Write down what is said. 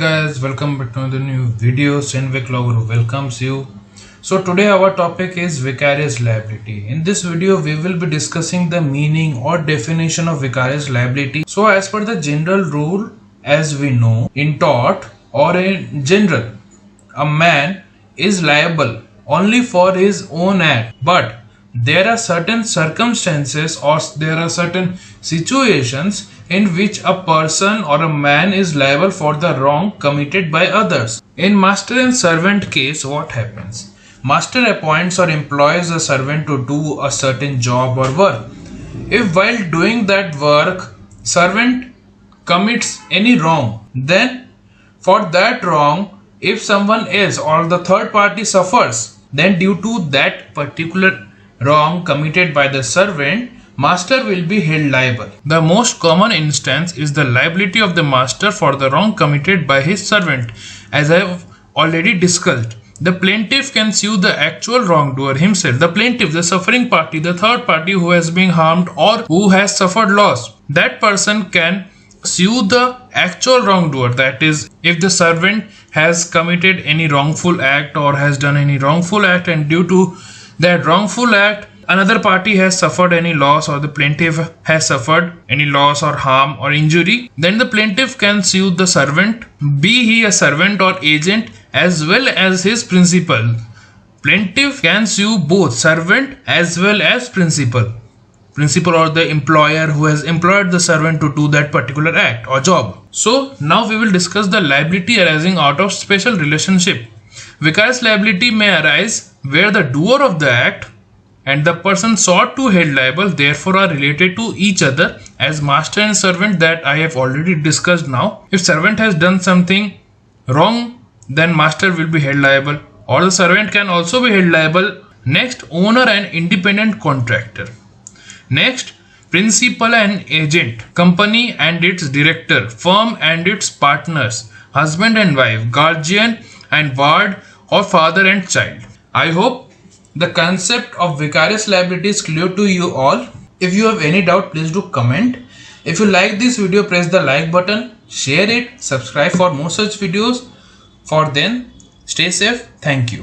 guys, welcome back to another new video. LawGuru welcomes you. So today our topic is vicarious liability. In this video we will be discussing the meaning or definition of vicarious liability. So as per the general rule, as we know, in tort or in general, a man is liable only for his own act, but there are certain circumstances or there are certain situations in which a person or a man is liable for the wrong committed by others. In master and servant case, what happens? Master appoints or employs a servant to do a certain job or work. If while doing that work, servant commits any wrong, then for that wrong, if someone else or the third party suffers, then due to that particular wrong committed by the servant, master will be held liable. The most common instance is the liability of the master for the wrong committed by his servant. As I have already discussed, the plaintiff can sue the actual wrongdoer himself. The plaintiff, the suffering party, the third party who has been harmed or who has suffered loss, that person can sue the actual wrongdoer. That is, if the servant has committed any wrongful act or has done any wrongful act, and due to that wrongful act another party has suffered any loss or the plaintiff has suffered any loss or harm or injury, then the plaintiff can sue the servant, be he a servant or agent, as well as his principal. Plaintiff can sue both servant as well as principal or the employer who has employed the servant to do that particular act or job. So now we will discuss the liability arising out of special relationship. Vicarious liability may arise where the doer of the act and the person sought to held liable therefore are related to each other as master and servant, that I have already discussed now. If servant has done something wrong, then master will be held liable, or the servant can also be held liable. Next, owner and independent contractor. Next, principal and agent, company and its director, firm and its partners, husband and wife, guardian and ward, or father and child. I hope the concept of vicarious liability is clear to you all. If you have any doubt, please do comment. If you like this video, press the like button, share it, subscribe for more such videos. For then, stay safe. Thank you.